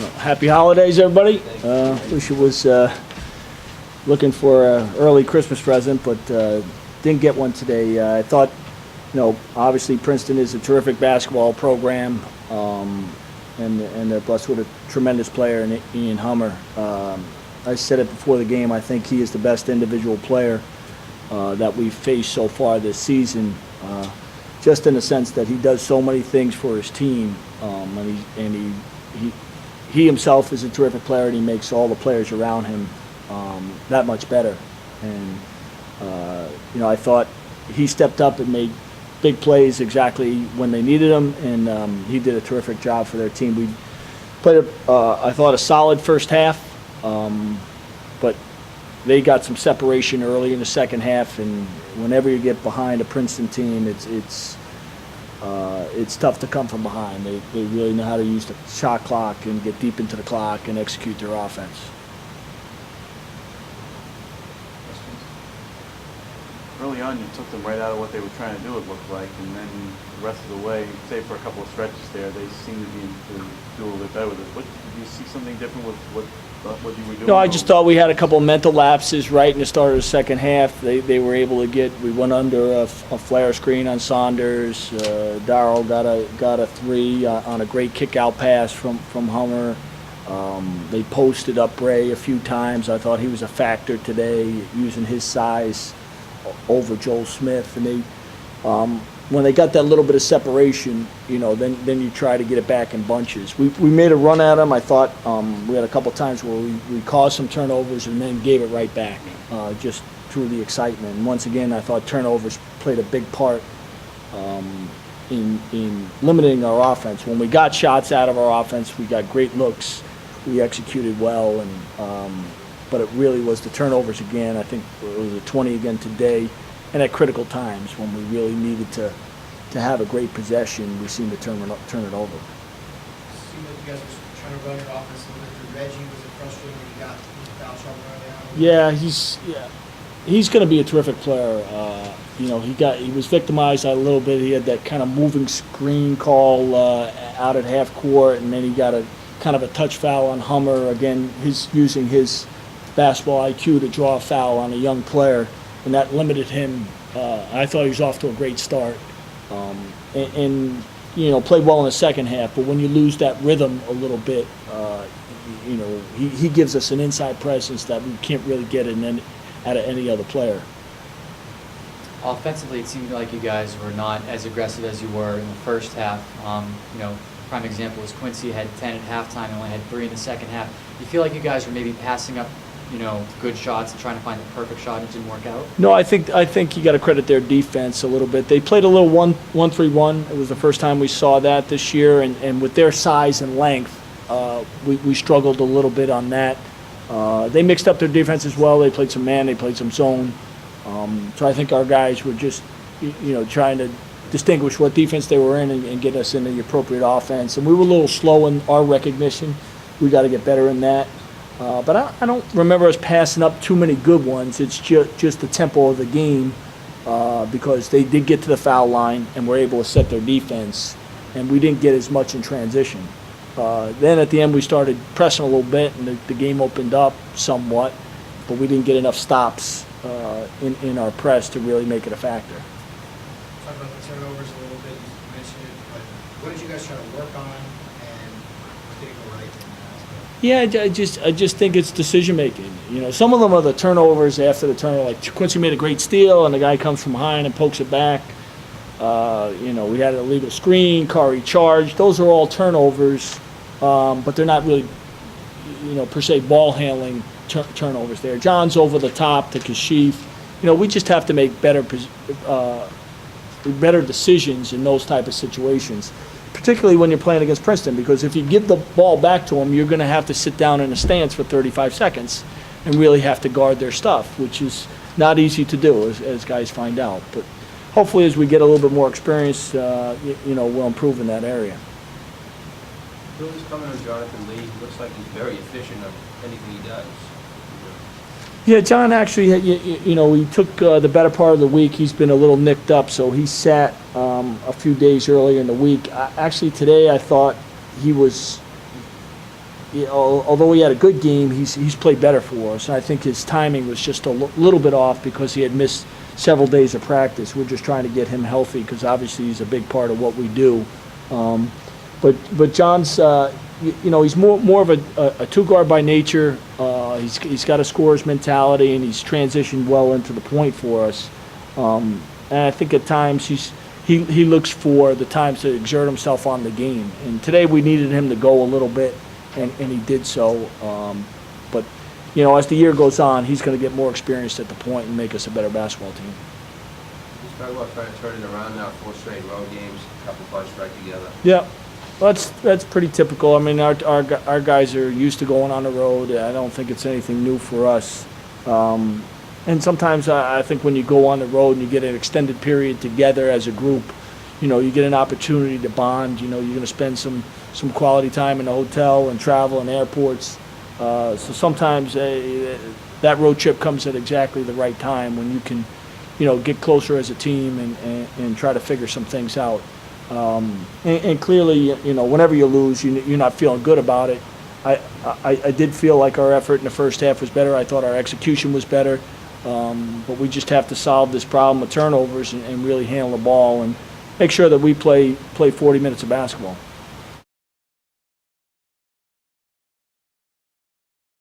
Happy holidays, everybody. Wish it was looking for an early Christmas present, but didn't get one today. I thought, obviously Princeton is a terrific basketball program, and they're blessed with a tremendous player in Ian Hummer. I said it before the game, I think he is the best individual player that we've faced so far this season, just in the sense that he does so many things for his team, and he himself is a terrific player, and he makes all the players around him that much better. And I thought he stepped up and made big plays exactly when they needed him, and he did a terrific job for their team. We played, I thought, a solid first half, but they got some separation early in the second half, and whenever you get behind a Princeton team, it's tough to come from behind. They really know how to use the shot clock and get deep into the clock and execute their offense. Early on, you took them right out of what they were trying to do, it looked like, and then the rest of the way, save for a couple of stretches there, they seemed to do a little bit better with it. Did you see something different with what you were doing? No, I just thought we had a couple of mental lapses right in the start of the second half. They were able to we went under a flare screen on Saunders. Darrell got a three on a great kick-out pass from Hummer. They posted up Bray a few times. I thought he was a factor today, using his size over Joel Smith. And they, when they got that little bit of separation, then you try to get it back in bunches. We made a run at them. I thought we had a couple times where we caused some turnovers and then gave it right back, just through the excitement. And once again, I thought turnovers played a big part in limiting our offense. When we got shots out of our offense, we got great looks. We executed well, and but it really was the turnovers again. I think it was a 20 again today, and at critical times when we really needed to have a great possession, we seemed to turn it over. It seemed like you guys were trying to run your offense a little bit through Reggie. Was it frustrating when you got foul trouble early on? Yeah, he's going to be a terrific player. He was victimized a little bit. He had that kind of moving screen call out at half court, and then he got a kind of a touch foul on Hummer. Again, using his basketball IQ to draw a foul on a young player, and that limited him. I thought he was off to a great start, and played well in the second half. But when you lose that rhythm a little bit, he gives us an inside presence that we can't really get out of any other player. Offensively, it seemed like you guys were not as aggressive as you were in the first half. Prime example was Quincy had 10 at halftime and only had 3 in the second half. You feel like you guys were maybe passing up good shots and trying to find the perfect shot and it didn't work out? No, I think you got to credit their defense a little bit. They played a little 1-3-1. It was the first time we saw that this year, and with their size and length, we struggled a little bit on that. They mixed up their defense as well. They played some man, they played some zone. So I think our guys were just trying to distinguish what defense they were in and get us in the appropriate offense. And we were a little slow in our recognition. We got to get better in that. But I don't remember us passing up too many good ones. It's just the tempo of the game, because they did get to the foul line and were able to set their defense, and we didn't get as much in transition. Then at the end we started pressing a little bit, and the game opened up somewhat, but we didn't get enough stops in our press to really make it a factor. Talk about the turnovers a little bit. You mentioned it, but what did you guys try to work on, and what didn't go right? Yeah, I just think it's decision making. Some of them are the turnovers after the turnover. Like Quincy made a great steal, and the guy comes from behind and pokes it back. We had an illegal screen. Kari charged. Those are all turnovers, but they're not really, per se ball handling turnovers. There, John's over the top to Kashif. We just have to make better decisions in those type of situations, particularly when you're playing against Princeton, because if you give the ball back to them, you're going to have to sit down in a stance for 35 seconds and really have to guard their stuff, which is not easy to do, as guys find out. But hopefully as we get a little bit more experience, we'll improve in that area. Bill's coming on Jonathan Lee. Looks like he's very efficient of anything he does. Yeah, John actually, he took the better part of the week. He's been a little nicked up, so he sat a few days earlier in the week. Actually, today I thought he was although he had a good game, he's played better for us. And I think his timing was just a little bit off because he had missed several days of practice. We're just trying to get him healthy because obviously he's a big part of what we do. But John's, he's more of a two guard by nature. He's got a scorer's mentality, and he's transitioned well into the point for us. And I think at times he looks for the times to exert himself on the game. And today we needed him to go a little bit, and he did so. But as the year goes on, he's going to get more experience at the point and make us a better basketball team. Let's talk about trying to turn it around now, 4 straight road games, a couple bunch right together. Yeah. Well, that's pretty typical. I mean, our guys are used to going on the road. I don't think it's anything new for us. And sometimes I think when you go on the road and you get an extended period together as a group, you get an opportunity to bond. You're going to spend some quality time in the hotel and travel and airports. So sometimes that road trip comes at exactly the right time when you can, get closer as a team and try to figure some things out. And clearly, whenever you lose, you're not feeling good about it. I did feel like our effort in the first half was better. I thought our execution was better. But we just have to solve this problem with turnovers and really handle the ball and make sure that we play 40 minutes of basketball.